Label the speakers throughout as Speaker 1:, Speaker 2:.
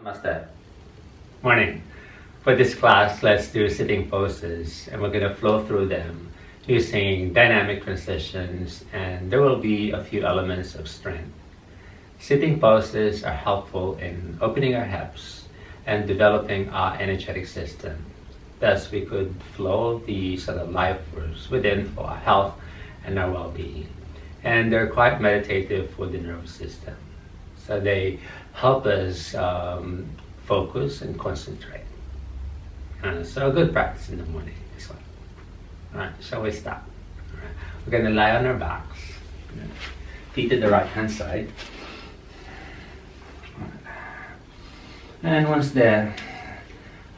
Speaker 1: Namaste. Morning. For this class, let's do sitting poses, and we're going to flow through them using dynamic transitions, and there will be a few elements of strength. Sitting poses are helpful in opening our hips and developing our energetic system. Thus, we could flow the sort of life force within for our health and our well-being. And they're quite meditative for the nervous system. So they help us focus and concentrate. So a good practice in the morning, this one. Alright, shall we start? Right. We're going to lie on our backs. Feet to the right hand side. And once there,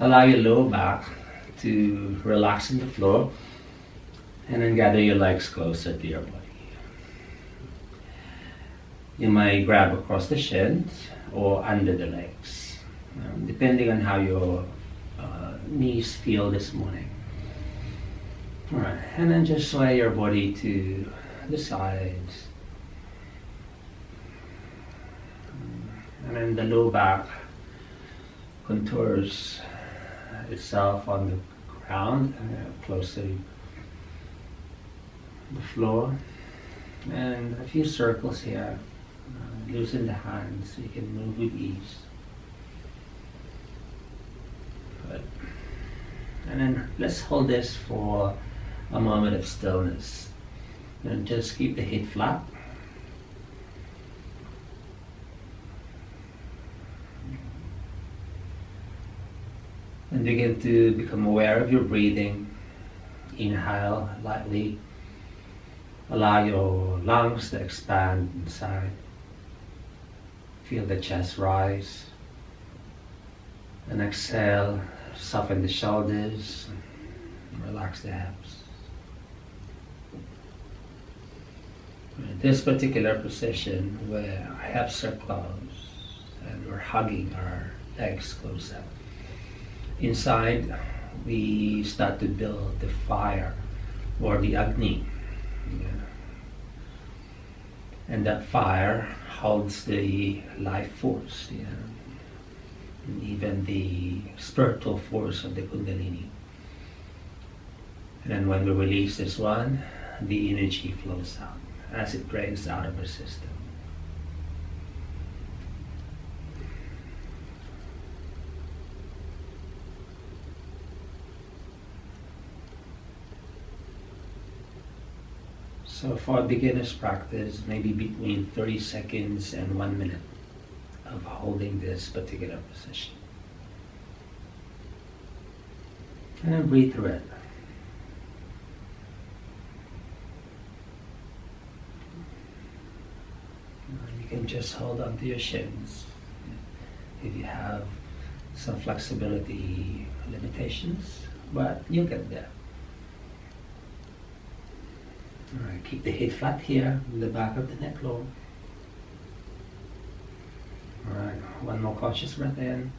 Speaker 1: allow your lower back to relax in the floor, and then gather your legs closer to your body. You might grab across the shins or under the legs, depending on how your knees feel this morning. Alright, and then just sway your body to the sides. And then the low back contours itself on the ground, close to the floor. And a few circles here. Loosen the hands so you can move with ease. Good. And then let's hold this for a moment of stillness. And just keep the head flat. And begin to become aware of your breathing. Inhale lightly. Allow your lungs to expand inside. Feel the chest rise. And exhale, soften the shoulders, relax the hips. In this particular position where our hips are closed and we're hugging our legs closer, inside we start to build the fire or the Agni. And that fire holds the life force, and even the spiritual force of the Kundalini. And then when we release this one, the energy flows out as it drains out of our system. So for a beginner's practice, maybe between 30 seconds and 1 minute of holding this particular position. And then breathe through it. You can just hold onto your shins. If you have some flexibility limitations, but you'll get there. Alright, keep the head flat here, in the back of the neck low. Alright, one more conscious breath in.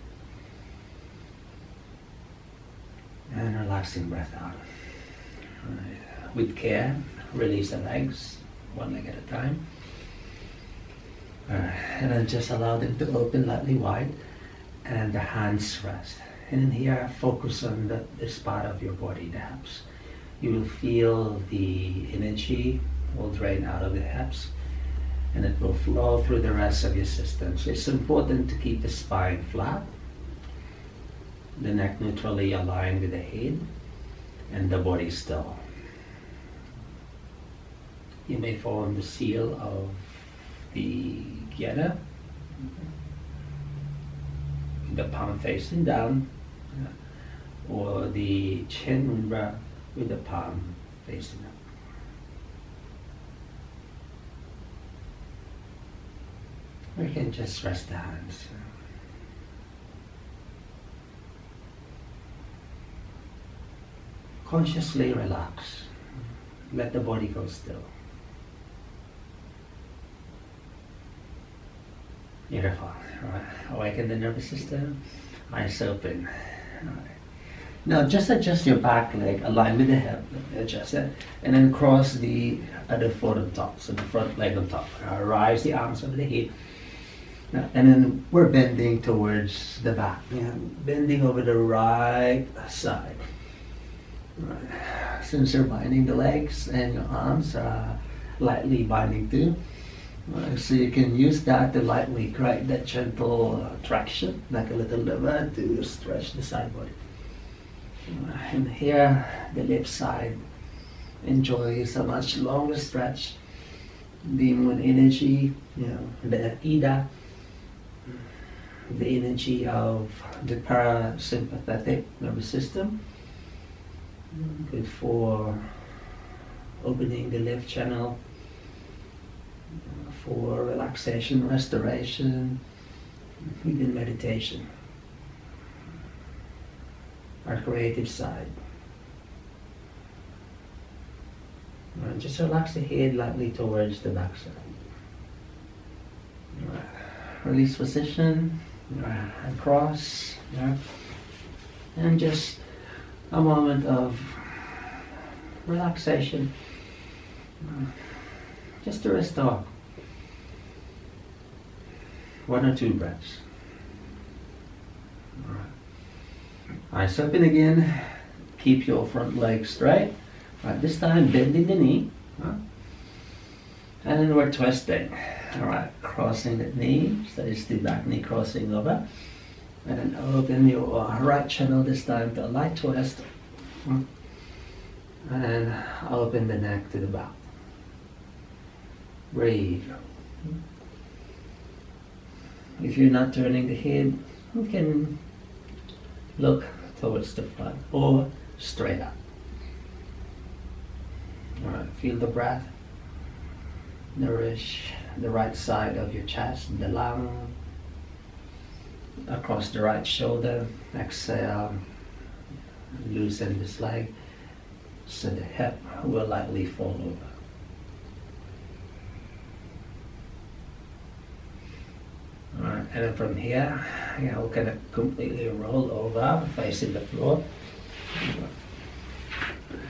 Speaker 1: And relaxing breath out. Alright, with care, release the legs, one leg at a time. Alright, and then just allow them to open lightly wide, and the hands rest. And in here, focus on this part of your body, the hips. You will feel the energy will drain out of the hips, and it will flow through the rest of your system. So it's important to keep the spine flat, the neck neutrally aligned with the head, and the body still. You may form the seal of the Gyan, the palm facing down, or the Chin Mudra with the palm facing up. Or you can just rest the hands. Consciously relax. Let the body go still. Beautiful. Right. Awaken the nervous system. Eyes open. Right. Now just adjust your back leg, align with the hip, adjust it, and then cross the other foot on top, so the front leg on top. Rise the arms over the head,
Speaker 2: And then we're bending towards the back. Bending over the right side. Right. Since you're binding the legs and your arms are lightly binding too. So you can use that to lightly create that gentle traction, like a little lever to stretch the side body. And here, the left side enjoys a much longer stretch, being with energy, the Ida, the energy of the parasympathetic nervous system, good for opening the left channel, for relaxation, restoration, even meditation. Our creative side. Right, just relax the head lightly towards the back side. Right. Release position, and cross, and just a moment of relaxation, just to restore. 1 or 2 breaths. All right. Eyes open again. Keep your front leg straight. Right, this time bending the knee. And then we're twisting. All right, crossing the knee. So it's the back knee crossing over. And then open your right channel this time to a light twist. And open the neck to the back. Breathe. If you're not turning the head, you can look towards the front or straight up. Alright, feel the breath. Nourish the right side of your chest, the lung, across the right shoulder. Exhale, loosen this leg so the hip will lightly fall over. Alright, and then from here, we're going to completely roll over, facing the floor.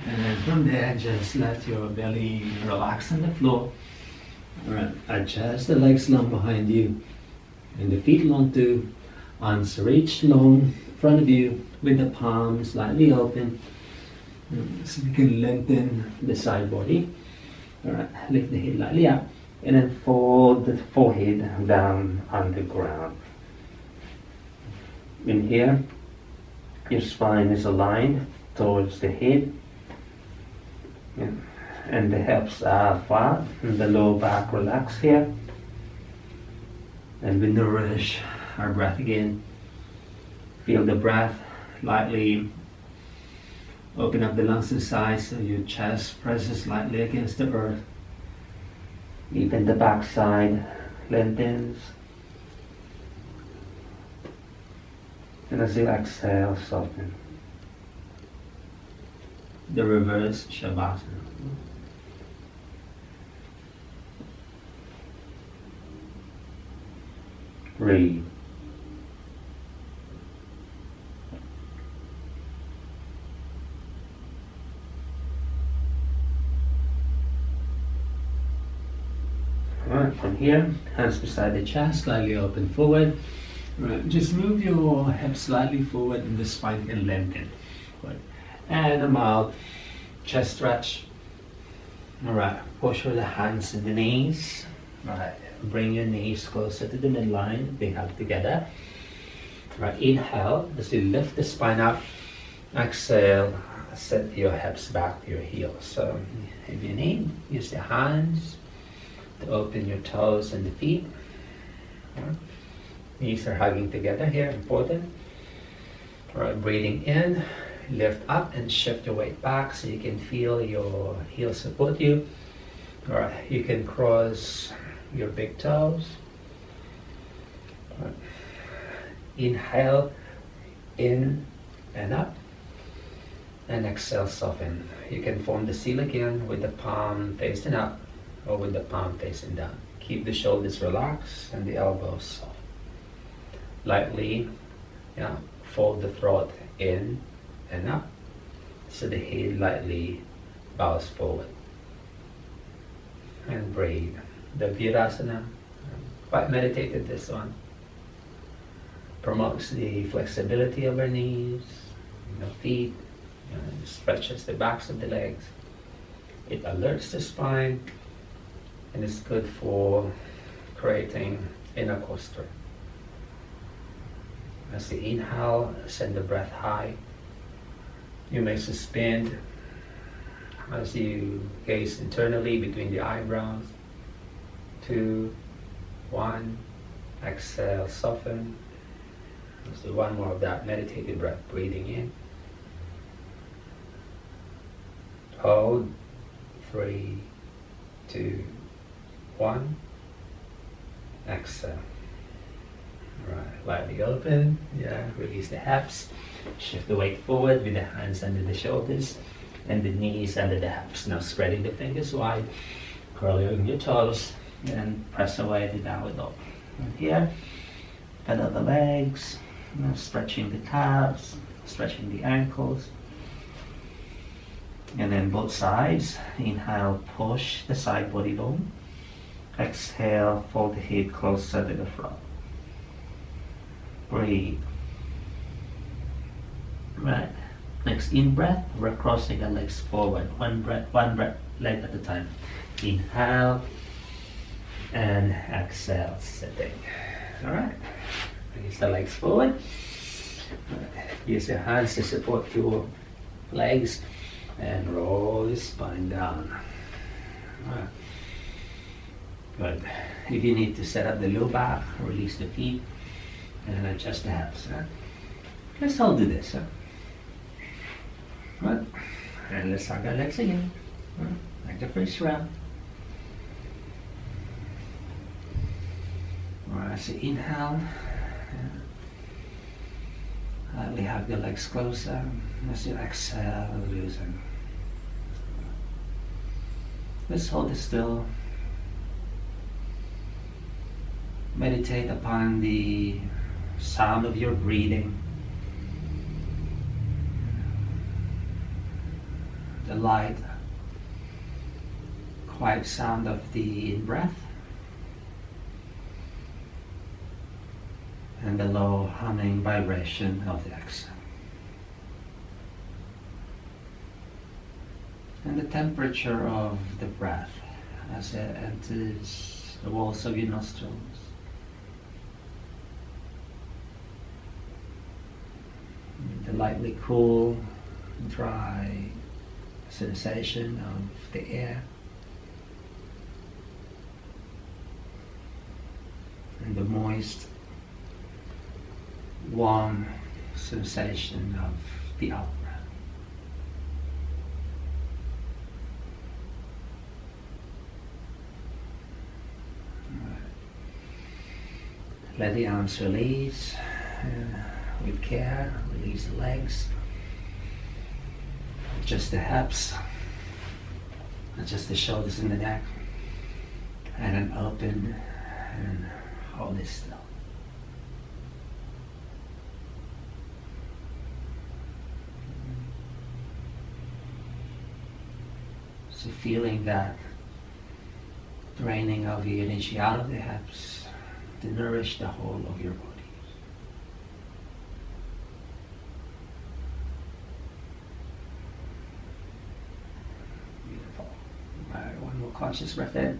Speaker 2: And then from there, just let your belly relax on the floor. Alright, adjust the legs long behind you, and the feet long too. Arms reach long in front of you with the palms slightly open. So you can lengthen the side body. Alright, lift the head lightly up. And then fold the forehead down on the ground. In here, your spine is aligned towards the head. And the hips are flat, and the lower back relax here. And we nourish our breath again. Feel the breath lightly open up the lungs inside so your chest presses lightly against the earth. Even the back side lengthens. And as you exhale, soften. The reverse Shavasana. Breathe. Alright, from here, hands beside the chest, slightly open forward. Right, just move your hips slightly forward and the spine can lengthen. Right. And a mild chest stretch. Alright, push with the hands and the knees. Alright, bring your knees closer to the midline, big hug together. Alright, inhale as you lift the spine up. Exhale, set your hips back to your heels. So if you need, use the hands to open your toes and the feet. Right. Knees are hugging together here, important. Alright, breathing in, lift up and shift your weight back so you can feel your heels support you. Alright, you can cross your big toes. Right. Inhale, in and up. And exhale, soften. You can form the seal again with the palm facing up or with the palm facing down. Keep the shoulders relaxed and the elbows soft. Lightly, fold the throat in and up so the head lightly bows forward. And breathe. The Virasana, quite meditative this one. promotes the flexibility of our knees, feet, stretches the backs of the legs. It alerts the spine, and it's good for creating inner core strength. As you inhale, send the breath high. You may suspend as you gaze internally between the eyebrows. 2, 1, exhale, soften. Let's do one more of that meditative breath, breathing in. Hold. 3, 2, 1. Exhale. Right, lightly open. Yeah, release the hips. Shift the weight forward with the hands under the shoulders and the knees under the hips. Now spreading the fingers wide, curling your toes, and press away the downward dog. And here, pedal the legs, stretching the calves, stretching the ankles. And then both sides. Inhale, push the side body bone. Exhale, fold the hip closer to the front. Breathe. Right. Next in breath, we're crossing the legs forward. One breath, leg at a time. Inhale and exhale, sitting. Alright. Release the legs forward. Use your hands to support your legs and roll the spine down. Alright. Good. If you need to set up the low back, release the feet and adjust the hips. Let's all do this. Right. And let's hug our legs again. Like the first round. Alright, so inhale. Lightly hug the legs closer. As you exhale, loosen. Let's hold it still. Meditate upon the sound of your breathing. The light, quiet sound of the in-breath. And the low humming vibration of the exhale. And the temperature of the breath as it enters the walls of your nostrils. The lightly cool, dry sensation of the air. And the moist, warm sensation of the out breath. Right. Let the arms release with care. Release the legs. Adjust the hips. Adjust the shoulders and the neck. And then open and hold it still. So feeling that draining of the energy out of the hips to nourish the whole of your body. Beautiful. Alright, one more conscious breath in.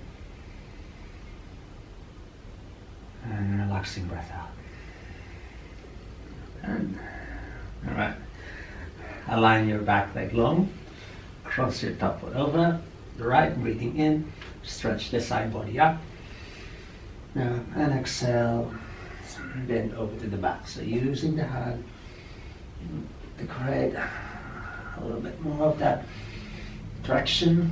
Speaker 2: And relaxing breath out. And alright. Align your back leg long. Cross your top foot over. The right, breathing in. Stretch the side body up. Now, and exhale. Bend over to the back. So using the hand to create a little bit more of that traction.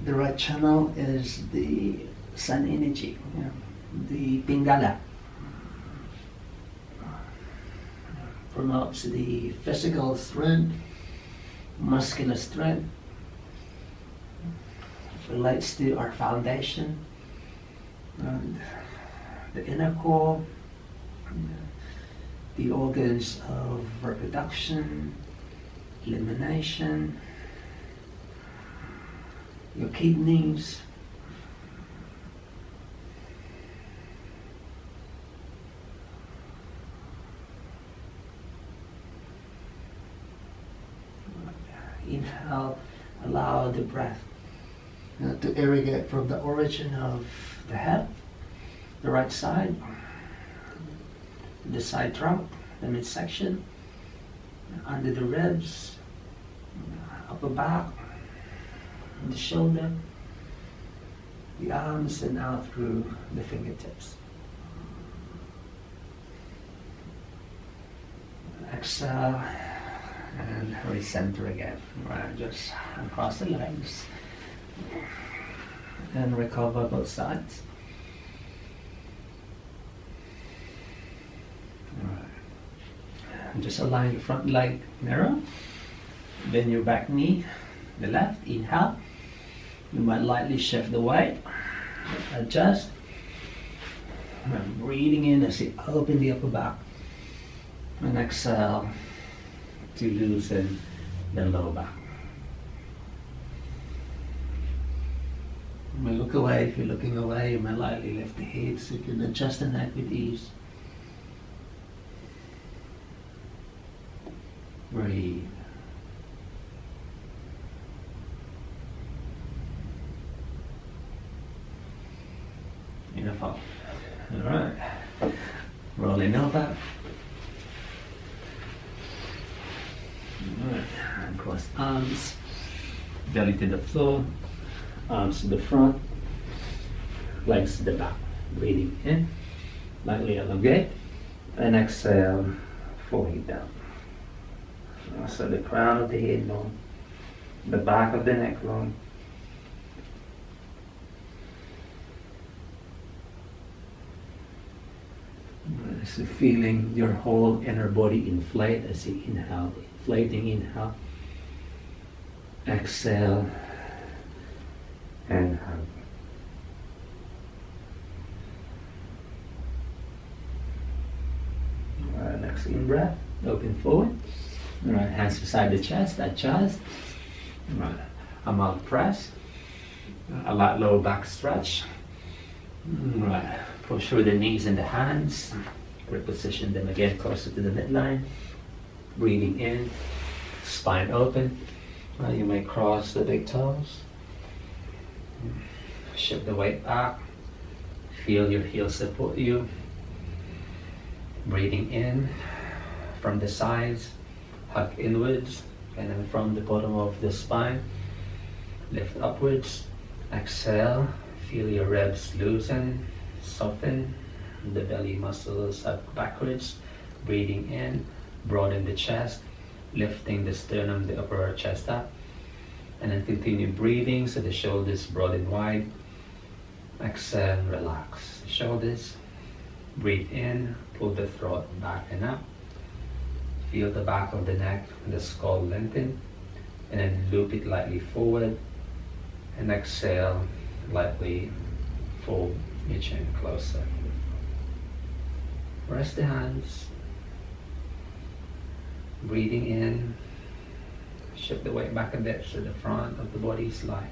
Speaker 2: The right channel is the sun energy, the Pingala. Promotes the physical strength, muscular strength. Relates to our foundation, and the inner core, the organs of reproduction, elimination, your kidneys, inhale, allow the breath to irrigate from the origin of the head, the right side, the side trunk, the midsection, under the ribs, upper back, the shoulder, the arms, and out through the fingertips. Exhale and recenter again. Right, just across the legs and recover both sides. Right. And just align the front leg narrow. Bend your back knee, the left. Inhale. You might lightly shift the weight. Adjust. And breathing in as you open the upper back. And exhale to loosen the lower back. You may look away. If you're looking away, you may lightly lift the head so you can adjust the neck with ease. Breathe. Beautiful. All right. Rolling over. Alright, and cross arms, belly to the floor, arms to the front, legs to the back. Breathing in, lightly elongate, and exhale, forehead down. So the crown of the head long, the back of the neck long. So feeling your whole inner body inflate as you inhale. Inflating inhale, exhale, and hug. Alright, next in breath, open forward. Alright, hands beside the chest, adjust. Alright, a mouth press, a light lower back stretch. Alright, push through the knees and the hands, reposition them again closer to the midline. Breathing in, spine open. You may cross the big toes. Shift the weight back. Feel your heels support you. Breathing in from the sides, hug inwards, and then from the bottom of the spine, lift upwards. Exhale, feel your ribs loosen, soften, the belly muscles up backwards. Breathing in, broaden the chest, lifting the sternum, the upper chest up, and then continue breathing so the shoulders broaden wide. Exhale, relax the shoulders. Breathe in, pull the throat back and up. Feel the back of the neck and the skull lengthen, and then loop it lightly forward. And exhale, lightly fold your chin closer. Rest the hands. Breathing in, shift the weight back a bit so the front of the body is light.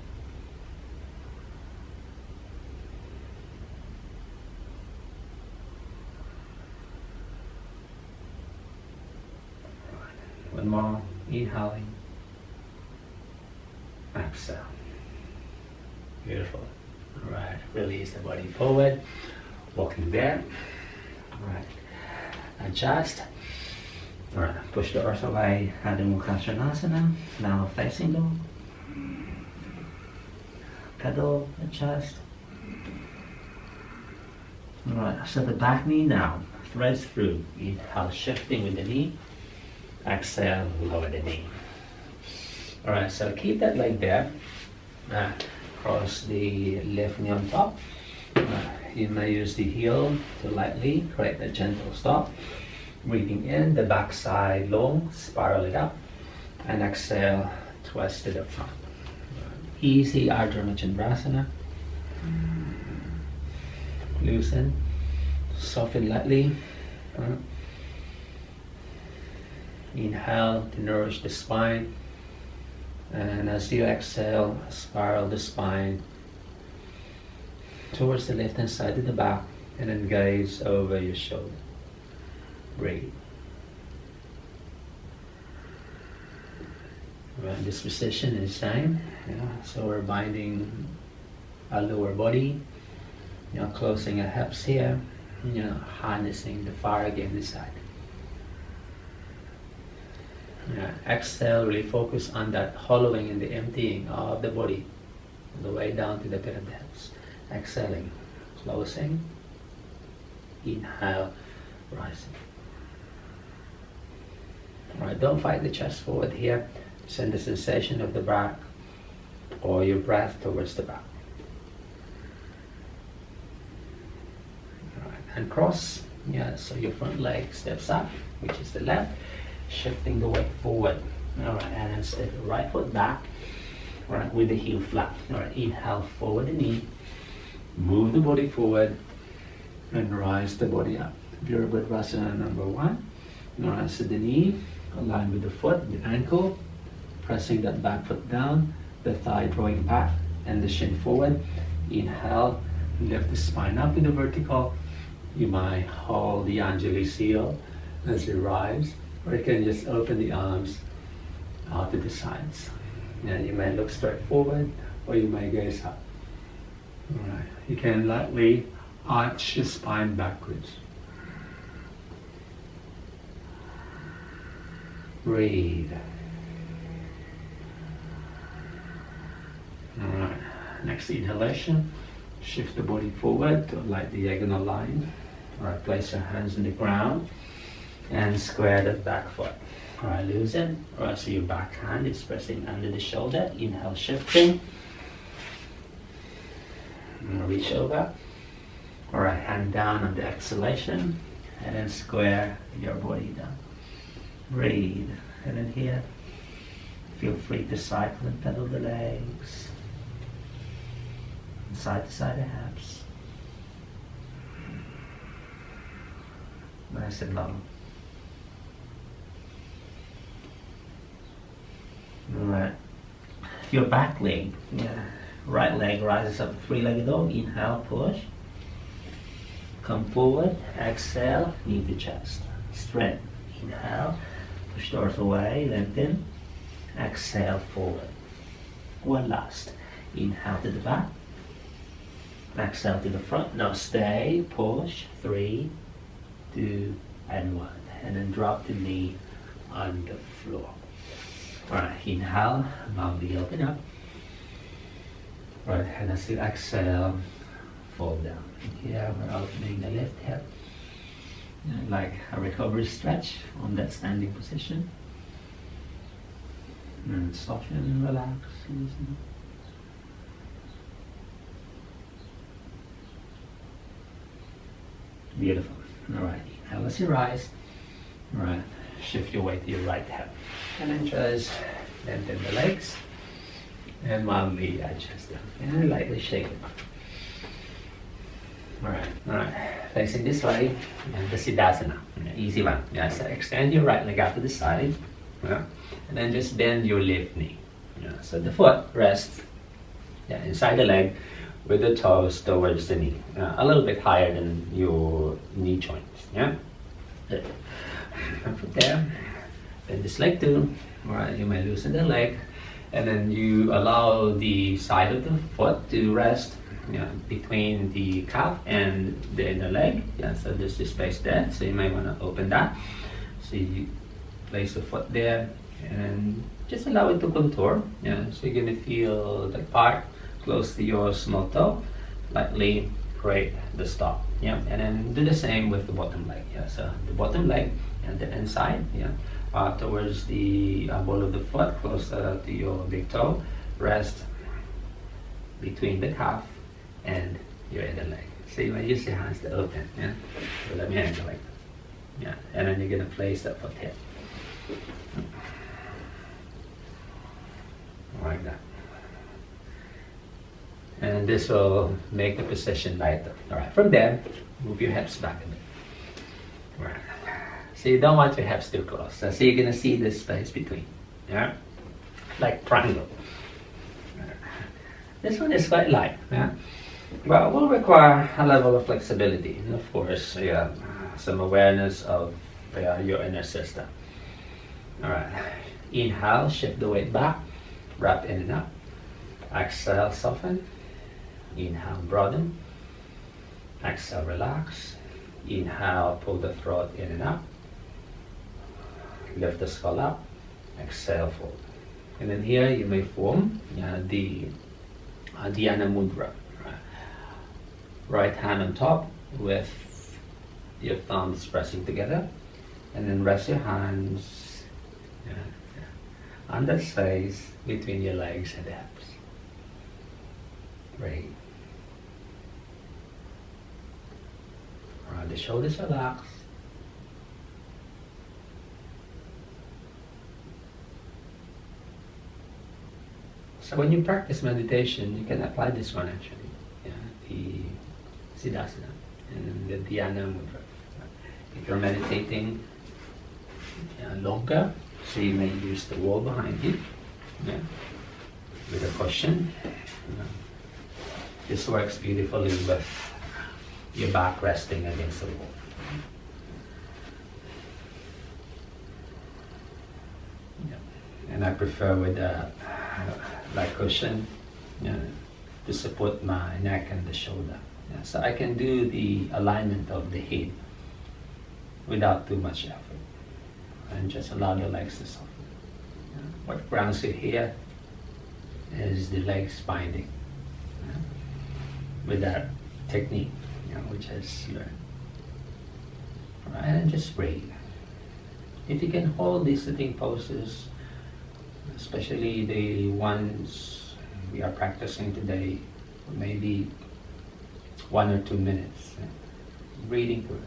Speaker 2: One more, inhaling, exhale. Beautiful. All right, release the body forward, walking there. All right, adjust. Alright, push the earth away, Adho Mukha Svanasana, now facing dog. Pedal, adjust. Alright, so the back knee now, threads through. Inhale, shifting with the knee. Exhale, lower the knee. Alright, so keep that leg there. Cross the left knee on top. You may use the heel to lightly create a gentle stop. Breathing in, the back side long, spiral it up, and exhale, twist to the front. Easy Ardha Virasana. Loosen, soften lightly. Inhale to nourish the spine, and as you exhale, spiral the spine towards the left hand side of the back, and then gaze over your shoulder. Breathe. Right, this position is same. So we're binding our lower body, closing our hips here, harnessing the fire again this side. Exhale, really focus on that hollowing and the emptying of the body, all the way down to the pit of the hips. Exhaling, closing, inhale, rising. Alright, don't fight the chest forward here. Send the sensation of the back or your breath towards the back. Alright, and cross. So your front leg steps up, which is the left, shifting the weight forward. Alright, and then step the right foot back, right, with the heel flat. Alright, inhale, forward the knee, move the body forward, and rise the body up. Virasana number 1. Alright, so the knee, align with the foot, the ankle, pressing that back foot down, the thigh drawing back, and the shin forward. Inhale, lift the spine up in the vertical. You might hold the Anjali seal as you rise, or you can just open the arms out to the sides. You may look straight forward, or you may gaze up. Alright, you can lightly arch your spine backwards. Breathe. Alright, next inhalation, shift the body forward to a light diagonal line. Alright, place your hands on the ground and square the back foot. Alright, loosen. Alright, so your back hand is pressing under the shoulder. Inhale, shifting. And reach over. Alright, hand down on the exhalation, and then square your body down. Breathe, and then here, feel free to cycle and pedal the legs, side to side the hips, nice and long. Alright, your back leg, right leg rises up, three-legged dog. Inhale, push, come forward, exhale, knee to chest, strength. Inhale, push doors away, lengthen, exhale, forward. One last. Inhale to the back, exhale to the front. Now stay, push, 3, 2, and 1. And then drop the knee on the floor. Alright, inhale, mildly open up. Right, and as you exhale, fold down. Here we're opening the left hip. Like a recovery stretch on that standing position. And soften and relax. Loosen. Beautiful. Alright, now as you rise, alright, shift your weight to your right hip. And then just lengthen the legs and mildly adjust them. And lightly shake them. Alright, facing this way, and the Siddhasana, easy one. So extend your right leg out to the side, and then just bend your left knee. So the foot rests inside the leg with the toes towards the knee, a little bit higher than your knee joints. And from there, bend this leg too. Alright, you may loosen the leg, and then you allow the side of the foot to rest between the calf and the inner leg. So there's this space there, so you may want to open that. So you place the foot there and just allow it to contour. So you're going to feel the part close to your small toe, lightly create the stop. And then do the same with the bottom leg. So the bottom leg and the inside, towards the ball of the foot, close to your big toe, rest between the calf and your inner leg. So you might use your hands to open. So let me handle like that. And then you're going to place that foot here. Like that. And this will make the position lighter. Alright, from there, move your hips back a bit. Right. So you don't want your hips too close. So you're going to see this space between. Like triangle. This one is quite light. But it will require a level of flexibility. And of course, some awareness of your inner system. Alright.
Speaker 1: Inhale, shift the weight back, wrap in and up. Exhale, soften. Inhale, broaden. Exhale, relax. Inhale, pull the throat in and up. Lift the skull up. Exhale, fold. And then here you may form the Dhyana Mudra. Right hand on top with your thumbs pressing together. And then rest your hands on the space between your legs and hips. Great. The shoulders relax. So when you practice meditation, you can apply this one actually. The Siddhasana and the Dhyana Mudra. If you're meditating longer, so you may use the wall behind you with a cushion. This works beautifully with your back resting against the wall. And I prefer with a like cushion to support my neck and the shoulder. So I can do the alignment of the head without too much effort, and just allow the legs to soften. What grounds you here is the legs binding with that technique, which is learned. Alright, and just breathe. If you can hold these sitting poses, especially the ones we are practicing today, maybe 1 or 2 minutes, breathing through it.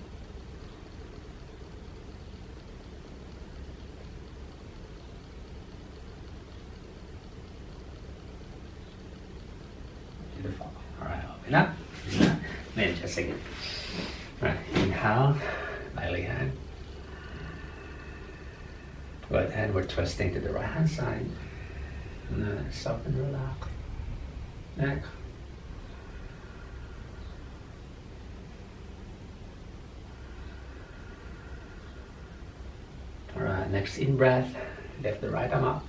Speaker 1: Beautiful. Alright, open up. Then just again. Alright, inhale, belly hand. Good, and we're twisting to the right hand side. Soften, relax. Neck. Alright, next in breath, lift the right arm up.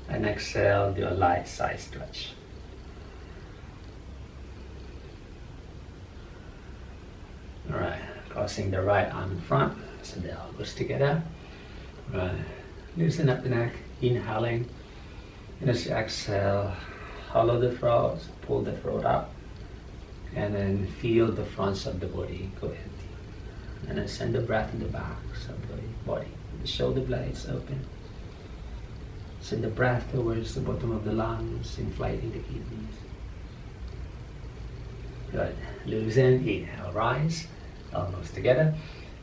Speaker 1: And exhale, do a light side stretch. Alright, crossing the right arm in front, so the elbows together. Right. Loosen up the neck, inhaling. And as you exhale, hollow the throat, pull the throat up. And then feel the fronts of the body go empty. And then send the breath in the backs of the body. The shoulder blades open. Send the breath towards the bottom of the lungs, inflating the kidneys. Good. Loosen, inhale, rise. Elbows together.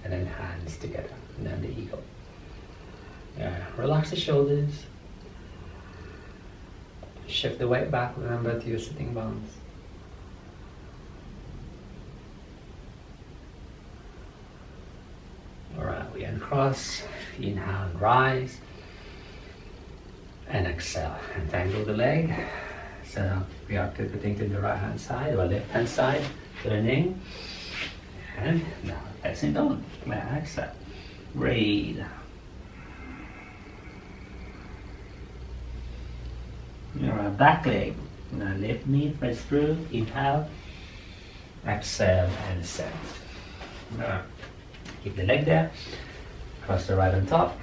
Speaker 1: And then hands together. And then the eagle. Relax the shoulders. Shift the weight back, remember, to your sitting bones. Alright, we uncross. Inhale and rise. And exhale. Entangle the leg. So we are pivoting to the right hand side or left hand side. Turning. And now pressing down. Exhale. Breathe. Your back leg. Now left knee, press through. Inhale. Exhale and set. Keep the leg there. Cross the right on top.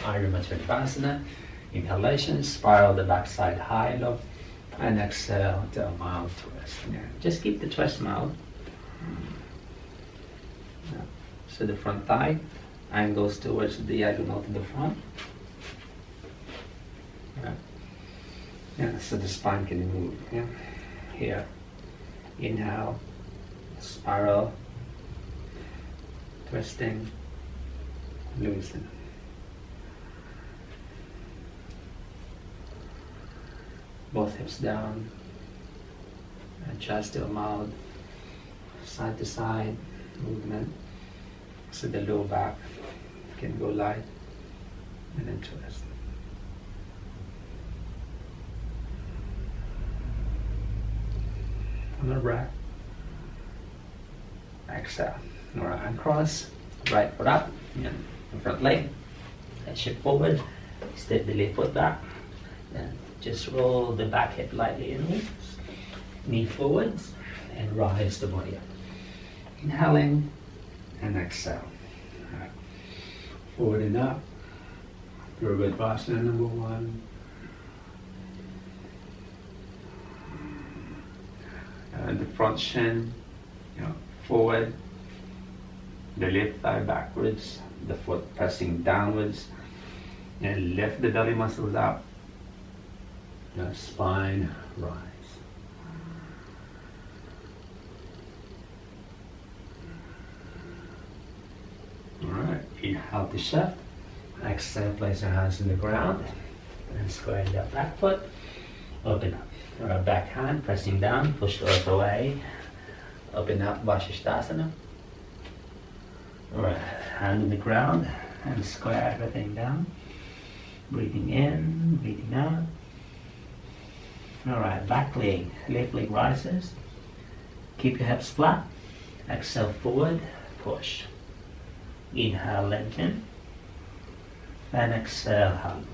Speaker 1: Virasana. Inhalation. Spiral the back side high, low. And exhale to a mild twist. Just keep the twist mild. So the front thigh angles towards the diagonal to the front. So the spine can move. Here. Inhale. Spiral. Twisting. Loosen. Both hips down. Adjust to a mild side to side movement. So the low back can go light and then twist. Another breath. Exhale. Alright, uncross. Right foot up. The front leg. Head shift forward.
Speaker 2: Step the left foot back. And just roll the back hip lightly inwards. Knee forwards and rise the body up. Inhaling and exhale. Right. Forward and up. Virasana number 1. And the front shin, forward. The left thigh backwards. The foot pressing downwards. And lift the belly muscles up. The spine rise. Alright, inhale to shift. Exhale, place your hands on the ground. And square that back foot. Open up. Alright, back hand pressing down, push the earth away. Open up, Vashisthasana. Alright, hand on the ground and square everything down. Breathing in, breathing out. Alright, back leg, left leg rises. Keep your hips flat. Exhale forward, push. Inhale, lengthen. And exhale, hug.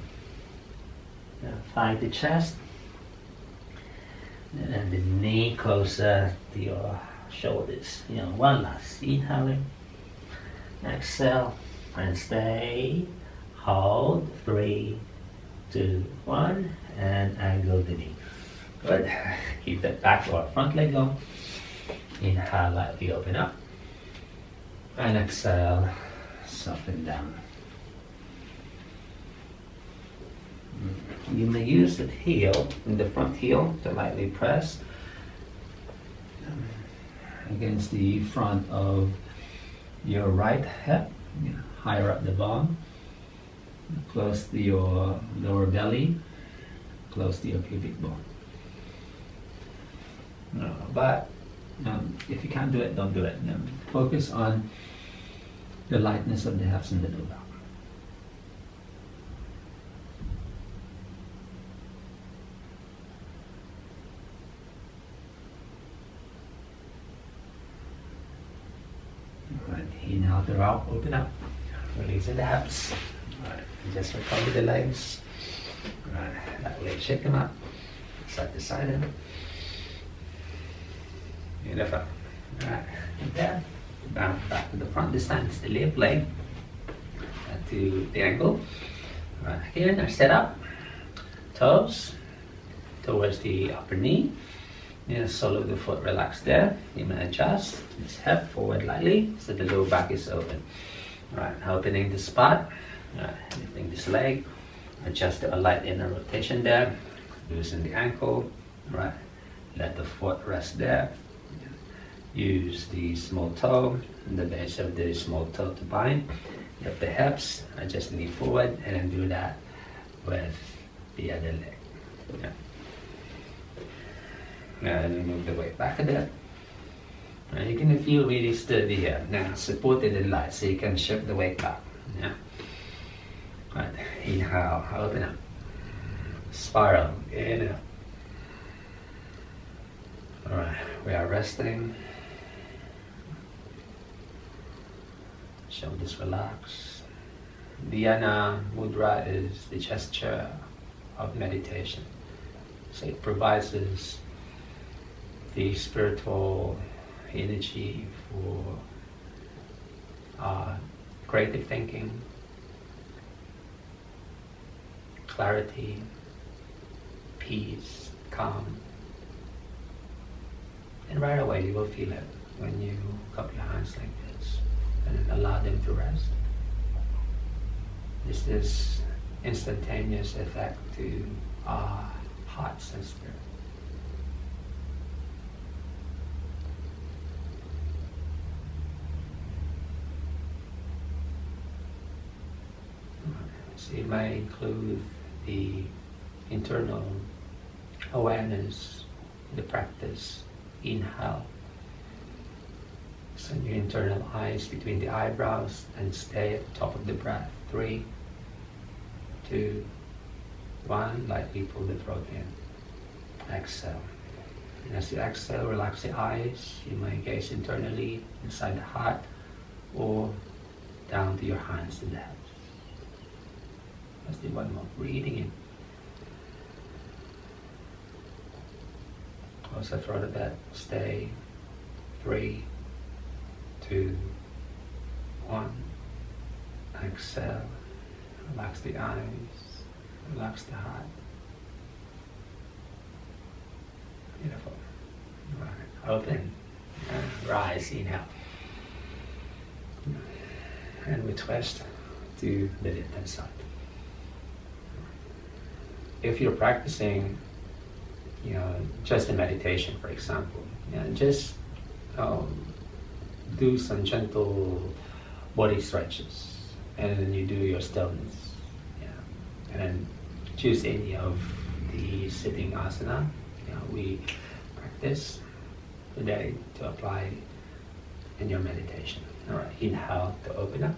Speaker 2: Now find the chest. And the knee closer to your shoulders. One last. Inhaling. Exhale. And stay. Hold. 3, 2, 1. And angle the knee. Good. Keep that back or front leg long. Inhale, lightly open up. And exhale, soften down. You may use the heel, the front heel, to lightly press against the front of your right hip, higher up the bum, close to your lower belly, close to your pubic bone. But if you can't do it, don't do it. Focus on the lightness of the hips and the lower back. Alright, inhale to out, open up, releasing the hips. Alright, just recover the legs. Alright, that leg, shake them up, side to side in. Beautiful. Alright, and then back to the front. This time it's the left leg to the ankle. Right here, now set up. Toes towards the upper knee. Sole of the foot relax there. You may adjust. Just hip forward lightly so the lower back is open. Alright, opening the spot. Alright, lifting this leg. Adjust to a light inner rotation there. Loosen the ankle. Alright, let the foot rest there. Use the small toe and the base of the small toe to bind. Lift the hips, adjust the knee forward, and then do that with the other leg. And move the weight back a bit. Now you're going to feel really sturdy here. Now support it in light so you can shift the weight back. Right. Inhale, open up. Spiral, inhale. Alright, we are resting. Shoulders relax. Dhyana Mudra is the gesture of meditation. So it provides us the spiritual energy for creative thinking, clarity, peace, calm. And right away you will feel it when you cup your hands like this and allow them to rest. There's this instantaneous effect to our hearts and spirit. So it may include the internal awareness, the practice. Inhale. Send your internal eyes between the eyebrows and stay at the top of the breath. 3, 2, 1. Lightly pull the throat in. Exhale. And as you exhale, relax the eyes. You may gaze internally inside the heart or down to your hands to the head.
Speaker 1: Let's do one more. Breathing in. Close the throat a bit. Stay. 3, 2, 1. Exhale. Relax the eyes. Relax the heart. Beautiful. Right. Open. And rise. Inhale. And we twist to the left-hand side. If you're practicing, just a meditation, for example, just do some gentle body stretches, and then you do your stillness, and then choose any of the sitting asana we practice today to apply in your meditation. All right, inhale to open up.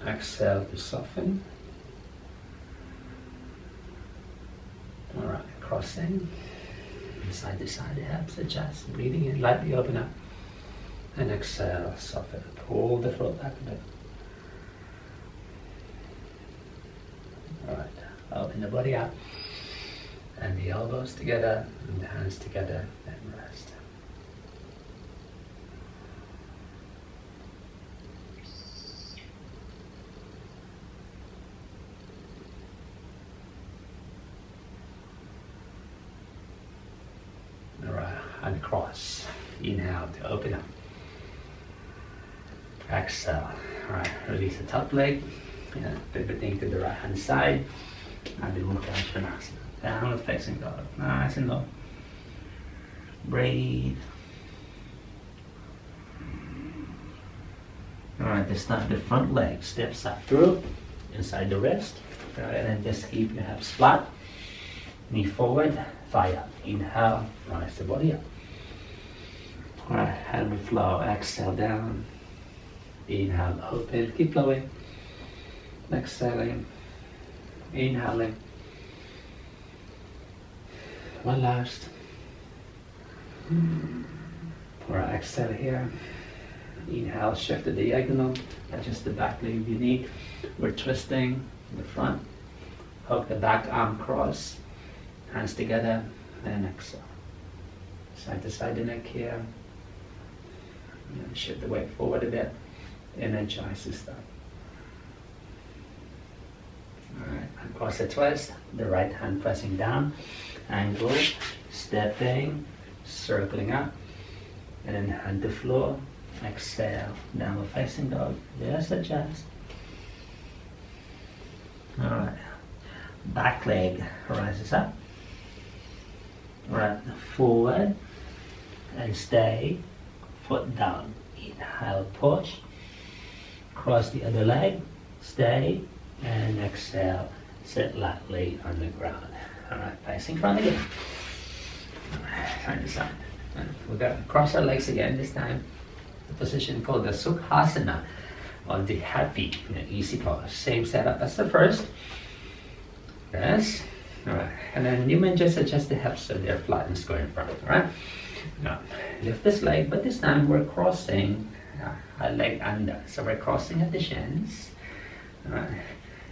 Speaker 1: Exhale to soften. All right, crossing. Side to side, the hips adjust. Breathing in, lightly open up. And exhale, soften. Pull the throat back a bit. All right, open the body up. And the elbows together, and the hands together, and rest. Alright, and cross. Inhale to open up. Exhale. Alright, release the top leg. Pivoting to the right hand side. And the Virasana. Downward facing dog. Nice and low. Breathe. Alright, this time the front leg steps up through, inside the wrist. Alright, and then just keep your hips flat. Knee forward, thigh up. Inhale, rise the body up. Alright, hand will flow. Exhale down. Inhale, open. Keep flowing. Exhaling. Inhaling. One last. Alright, exhale here. Inhale, shift the diagonal. Adjust the back leg if you need. We're twisting the front. Hook the back arm cross. Hands together. And exhale. Side to side the neck here. And shift the weight forward a bit. Energize the start. Alright, and cross the twist. The right hand pressing down. Angle, stepping, circling up, and then hand to floor. Exhale, downward facing dog. Just adjust. Alright, back leg rises up. Right, forward and stay. Foot down. Inhale, push. Cross the other leg. Stay and exhale. Sit lightly on the ground. Alright, facing front again. Turn this side. We're going to cross our legs again this time. The position called the Sukhasana, or the happy, easy pose. Same setup as the first. Yes. Alright, and then you may just adjust the hips so they're flat and square in front. Alright. Now, lift this leg, but this time we're crossing our leg under. So we're crossing at the shins. Alright.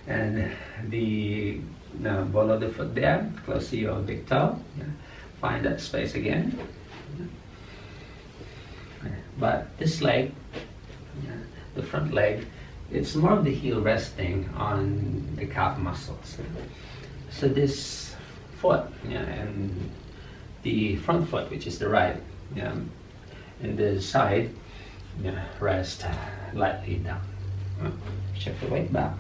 Speaker 1: And the ball of the foot there, close to your big toe. Find that space again. But this leg, the front leg, it's more of the heel resting on the calf muscles. So this foot, and the front foot, which is the right, and the side, rest lightly down. Shift the weight back.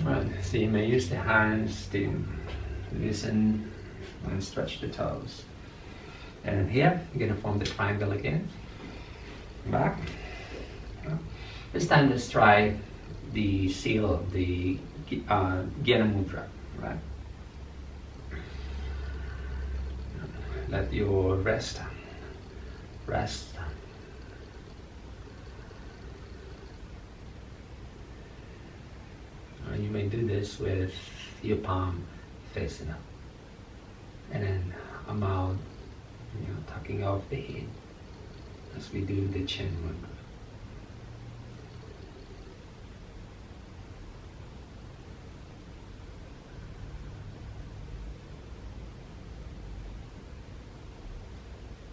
Speaker 1: Right, so you may use the hands to loosen and stretch the toes. And here, you're going to form the triangle again. Back. This time, let's try the seal of the Dhyana Mudra. Right? Let your rest. You may do this with your palm facing up. And then a mouth, tucking off the head as we do the Chin Mudra.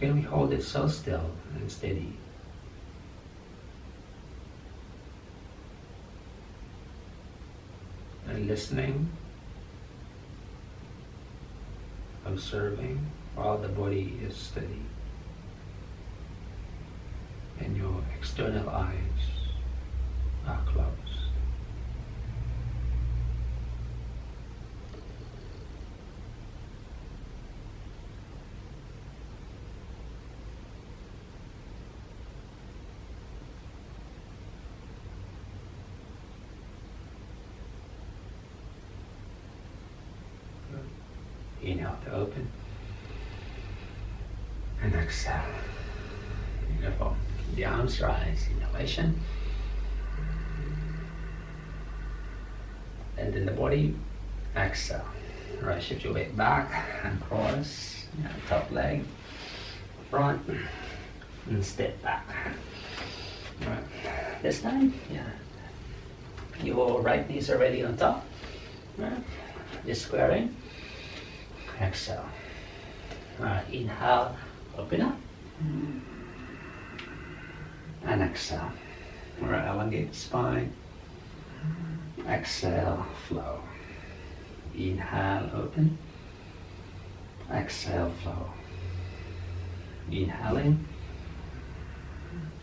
Speaker 1: Can we hold it so still and steady? And listening, observing while the body is steady. And your external eyes are closed. Inhale to open and exhale. Beautiful. The arms rise. Inhalation. And then the body. Exhale. Right, shift your weight back and cross. Top leg. Front. And step back. Right. This time, your right knee is already on top. Right. Just squaring. Exhale. Inhale, open up. And exhale. Elongate the spine. Exhale, flow. Inhale, open. Exhale, flow. Inhaling.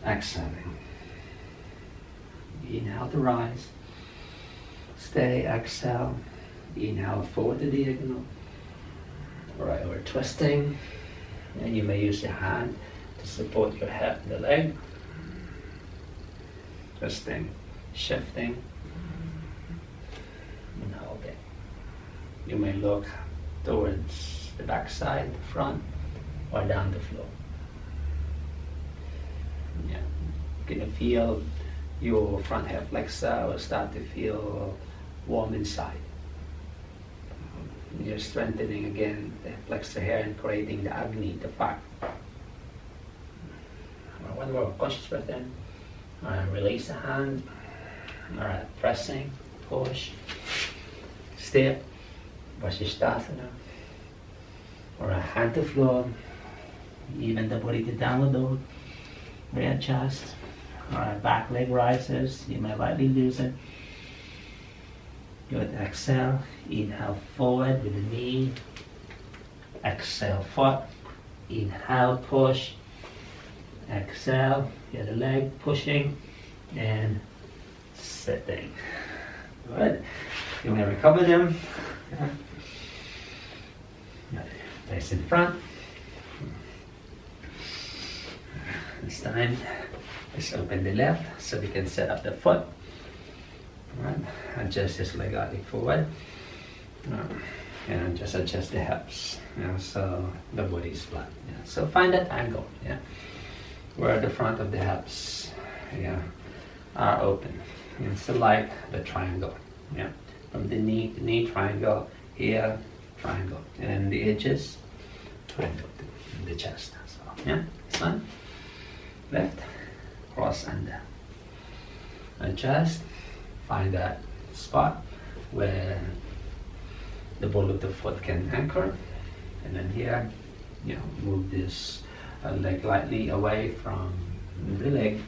Speaker 1: Exhaling. Inhale to rise. Stay, exhale. Inhale forward to diagonal. Alright, we're twisting, and you may use your hand to support your hip and the leg. Twisting, shifting, and holding. You may look towards the back side, the front, or down the floor. Can you feel your front hip flexor will start to feel warm inside? You're strengthening again the flexor here and creating the Agni, the fire. One more conscious breath in. Release the hand. Alright, pressing, push, step, Vasisthasana. Alright, hand to floor. Even the body to downward dog. Readjust. Alright, back leg rises. You may lightly loosen. Good. Exhale. Inhale forward with the knee. Exhale foot. Inhale, push. Exhale. Get the leg pushing and sitting. Good. You want to recover them. Place in front. This time, let's open the left so we can set up the foot. Right. Adjust this leg out forward. And just adjust the hips. So the body is flat. So find that angle. Where the front of the hips are open. So like the triangle. From the knee triangle, here triangle. And the edges, triangle to the chest. So this one. Left, cross under. Adjust. Find that spot where the ball of the foot can anchor, and then here, move this leg lightly away from the leg,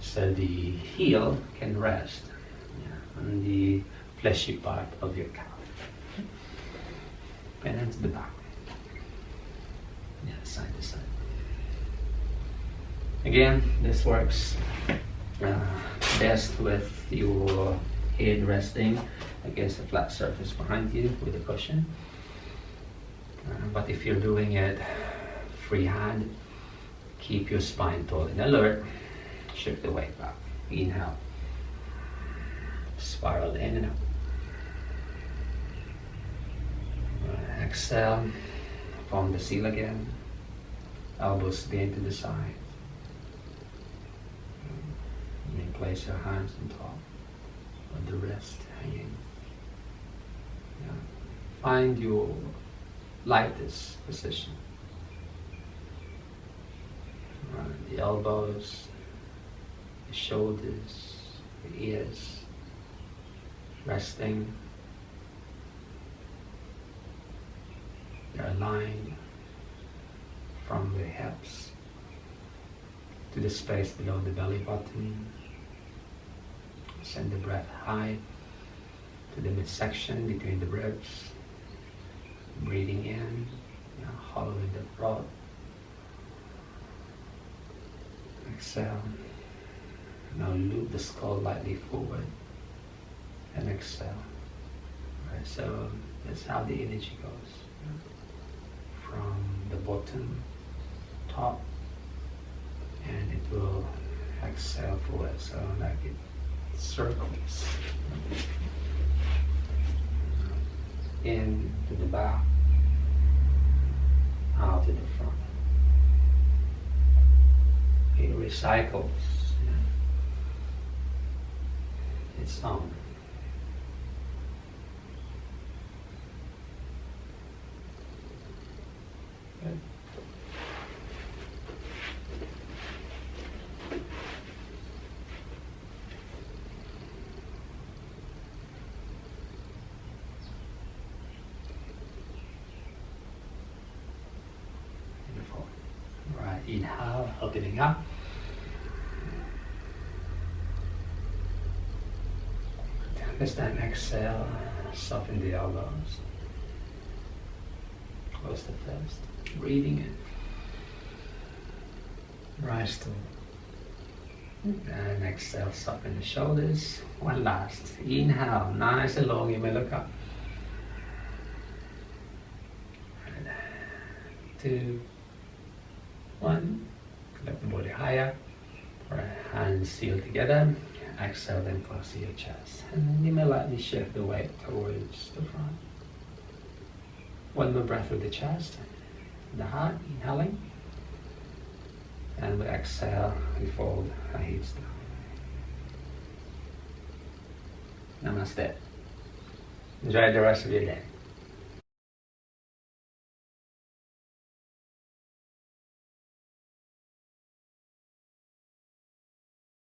Speaker 1: so the heel can rest on the fleshy part of your calf. And then to the back, side to side. Again, this works best with your head resting against a flat surface behind you with a cushion. But if you're doing it freehand, keep your spine tall and alert. Shift the weight back. Inhale. Spiral in and out. Exhale. Form the seal again. Elbows bend to the side. And place your hands on top of the wrist hanging. Find your lightest position. The elbows, the shoulders, the ears, resting. They're aligned,
Speaker 2: from the hips to the space below the belly button. Send the breath high to the midsection between the ribs. Breathing in, now hollowing the throat. Exhale. Now loop the skull lightly forward and exhale. Right, so that's how the energy goes. From the bottom, top, and it will exhale forward, so like it circles. In to the back, out to the front. It recycles its own. Good. Beautiful. Right, inhale, opening up. This time exhale, soften the elbows. Close the fist. Breathing in. Rise to. And exhale, soften the shoulders. One last. Inhale, nice and long, you may look up. 2, 1. Lift the body higher. Right, hands seal together. Exhale, then close to your chest. And then you may lightly shift the weight towards the front. One more breath with the chest, the heart, inhaling. And we exhale, we fold our hips down. Namaste. Enjoy the rest of your day.